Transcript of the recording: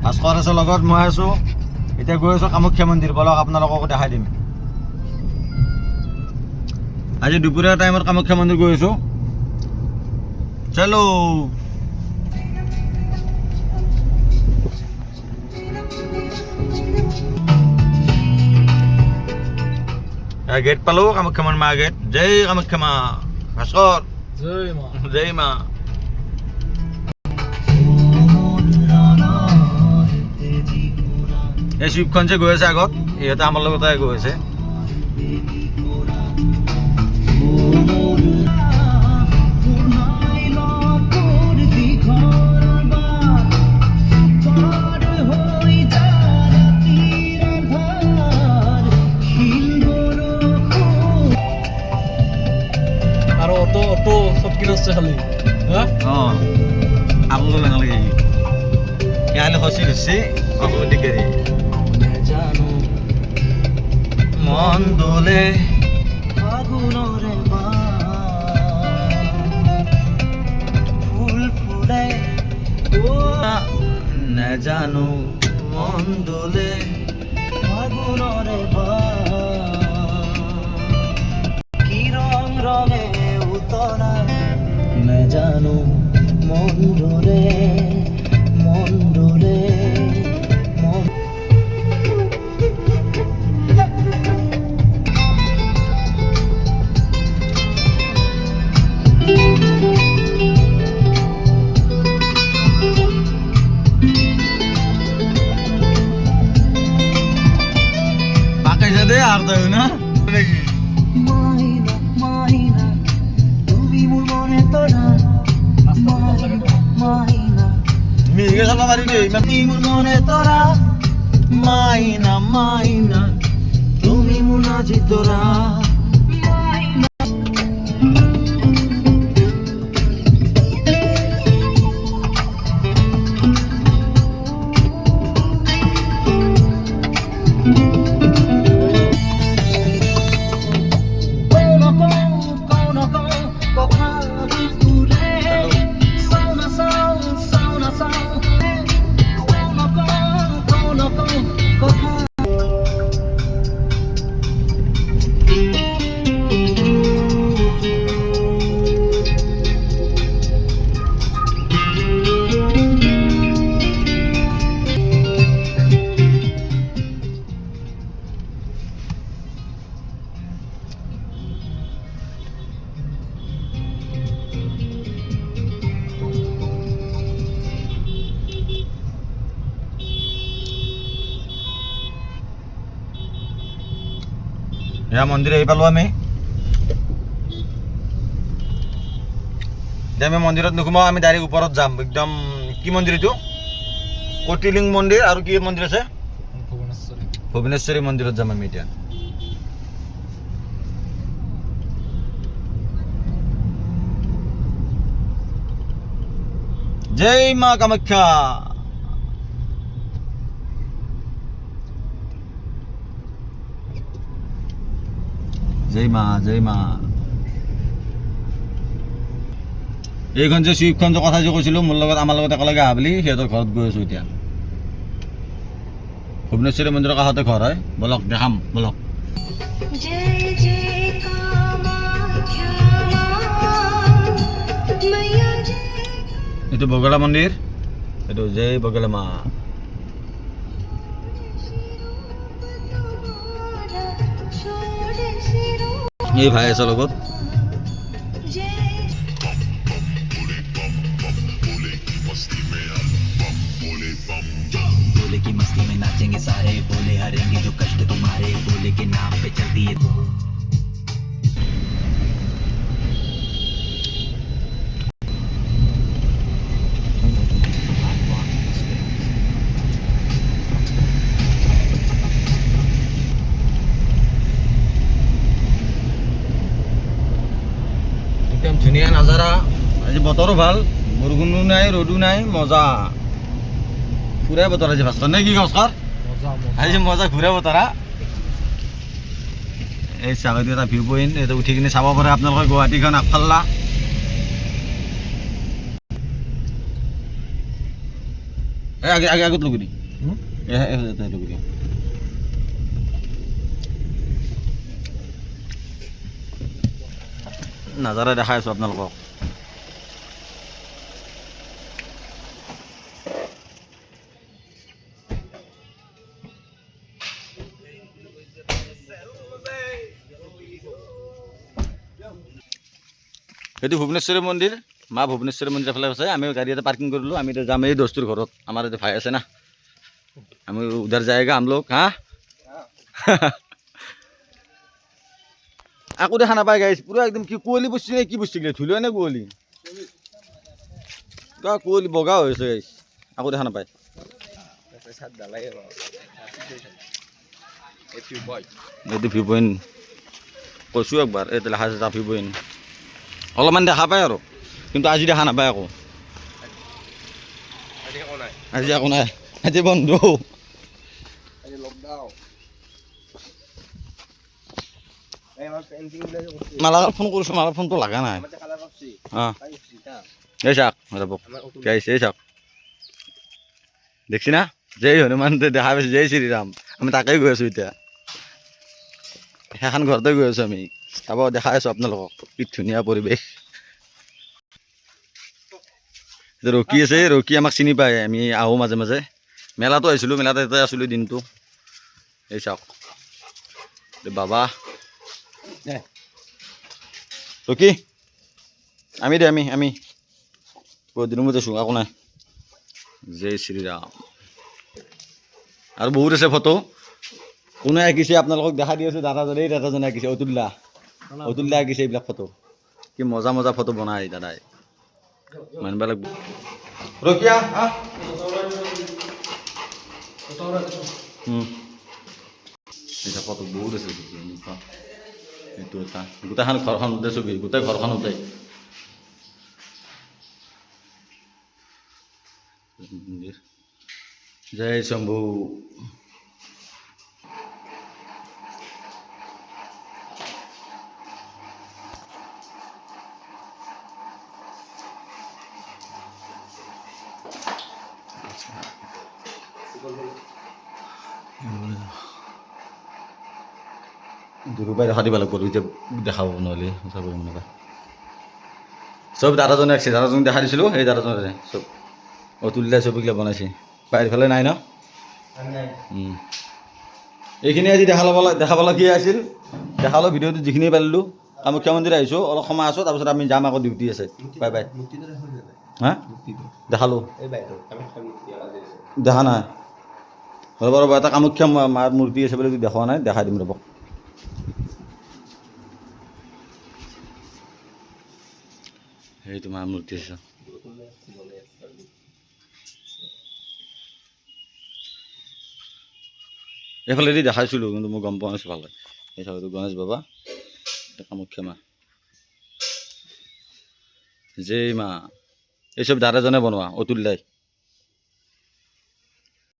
ভাস্কৰ আছে লগত, মই আছোঁ। এতিয়া গৈ আছোঁ কামাখ্যা মন্দিৰ। বলক আপোনালোককো দেখাই দিম। আজি দুপৰীয়া টাইমত কামাখ্যা মন্দিৰ গৈ আছোঁ। চলো। গেট পালোঁ, কামাখ্যা মাৰ মা গেট। জয় কামাখ্যা মা। ভাস্কৰ জয় মা। এই চুইপখন যে গৈ আছে আগত, ইহঁতে আমাৰ লগতে গৈ আছে। আৰু অটো চব কিনছে খালি আপোনালোক নালাগে ইয়ালে খচি দিছে অট'মেটিক গাড়ী। মন দোলে ফাগুনৰে ফুল ফুলে নাজানো মন দোলে ফাগুনৰে কি ৰং ৰঙে উতৰা নাজানো মন দোলে মন দোলে মন। দে আর দেব না মাইনা মাইনা তুমি মোর মনে তোরা মাইনা মিগে সালা মারি দে তুমি মোর মনে তোরা মাইনা মাইনা তুমি মোর নাজি তোরা এয়া মন্দিৰ আহি পালোঁ আমি। এতিয়া আমি মন্দিৰত নোসোমাওঁ, আমি ডাইৰেক্ট ওপৰত যাম একদম। কি মন্দিৰ এইটো? কটিলিং মন্দিৰ আৰু কি মন্দিৰ আছে? ভুৱনেশ্বৰী মন্দিৰত যাম আমি এতিয়া। জয় মা কামাখ্যা। জয় মা জয় মা। এইখন যে চুইপখন যে কথা যে কৈছিলোঁ মোৰ লগত আমাৰ লগত একেলগে আহা বুলি, সিহঁতৰ ঘৰত গৈ আছোঁ এতিয়া। ভুৱনেশ্বৰী মন্দিৰৰ কাষতে ঘৰ হয়। বলক দেখাম বলক। এইটো বগলা মন্দিৰ, এইটো জয় বগলা মা। এই ভাই আছে লগত। बोले की मस्ती में नाचेंगे सारे, बोले हरेंगे जो कष्ट तुम्हारे, बोले के नाम पे चलती है। একদম ধুনীয়া নাজাৰা। আজি বতৰো ভাল, বৰষুণো নাই ৰ'দো নাই, মজা ঘূৰা বতৰ আজি। ভাস্কৰ নে কি ভাস্কৰ? আজি মজা ঘূৰা বতৰা। এই ছাগলী এটা ভিউ পইণ্ট, এইটো উঠি কিনে চাব পাৰে আপোনালোকে গুৱাহাটীখন আগফালা। আগে আগে আগত লগি দি হুম? লগি দি নাজাৰা দেখাই আছোঁ আপোনালোকক এইটো ভুৱনেশ্বৰী মন্দিৰ মা ভুৱনেশ্বৰী মন্দিৰৰ ফালে আছে আমি গাড়ী এটা পাৰ্কিং কৰিলোঁ আমি এতিয়া যাম এই দস্তুৰ ঘৰত আমাৰ এতিয়া ভাই আছে না আমি উধাৰ যায়গা আমলোক হা আকৌ দেখা নাপায় গাইছ পুৰা একদম কি কুঁৱলী বস্তু নে কি বস্তু ধুলো নে কুঁৱলী কুঁৱলী বগা হৈ আছে গাইছ আকৌ দেখা নাপায় এইটো ভিউ পইণ্ট কৈছোঁ একবাৰ এইটো লাহে যা ভিউ পইণ্ট অলপমান দেখা পায় আৰু কিন্তু আজি দেখা নাপায় আকৌ আজি একো নাই আজি বন্ধ মালাগাৰ ফোন কৰিছোঁ মালাৰ ফোনটো লগা নাই অঁ এই চাওক ৰ'ব গাইছে এই চাওক দেখছি না জয় হনুমান দেখা পাইছোঁ জয় শ্ৰীৰাম আমি তাকেই গৈ আছোঁ এতিয়া সেইখন ঘৰতে গৈ আছোঁ আমি চাব দেখাই আছোঁ আপোনালোকক কি ধুনীয়া পৰিৱেশ ৰকি আছে ৰকি আমাক চিনি পায় আমি আহোঁ মাজে মাজে মেলাতো আহিছিলোঁ মেলাতে তাতে আছিলোঁ দিনটো এই চাওক বাবা ৰকি আমি দে আমি বহুত দিনৰ মূৰত আছোঁ একো নাই জয় শ্ৰীৰাম আৰু বহুত আছে ফটো কোনে আঁকিছে আপোনালোকক দেখা দি আছোঁ দাদাজনে এই দাদাজনে আঁকিছে অতুল্লা আঁকিছে এইবিলাক ফটো কি মজা মজা ফটো বনাই দাদাই মানিব লাগিব ৰকিয়া এতিয়া ফটো বহুত আছে এইটো এটা গোটেইখন ঘৰখনতে ছবি গোটেই ঘৰখনতে জয় শম্ভু দুৰুপাই দেখা দিব লাগিব এতিয়া দেখাব নহ'লে চাব নাপায় চব দাদাজনে আঁকিছে দাদাজনক দেখা দিছিলোঁ সেই দাদাজনে চব অতুল্লাই ছবিগিলা বনাইছে বাহিৰফালে নাই ন এইখিনি আজি দেখাবলগীয়া আছিল দেখালোঁ ভিডিঅ'টো যিখিনি পাৰিলোঁ কামাখ্যা মন্দিৰ আহিছোঁ অলপ সময় আছোঁ তাৰপিছত আমি যাম আকৌ ডিউটি আছে বাই বাই হা দেখালোঁ দেখা নাই ৰ'ব এটা কামাখ্যা মাৰ মূৰ্তি আছে বুলি দেখুওৱা নাই দেখাই দিম ৰ'ব সেইটো মাৰ মূৰ্তি আছে এইফালেদি দেখাইছিলোঁ কিন্তু মই গম পোৱা নাছিলোঁ ভালকৈ এই চাব গণেশ বাবা কামাখ্যা মা জয় মা এইচব দাদাজনে বনোৱা অতুল্লাই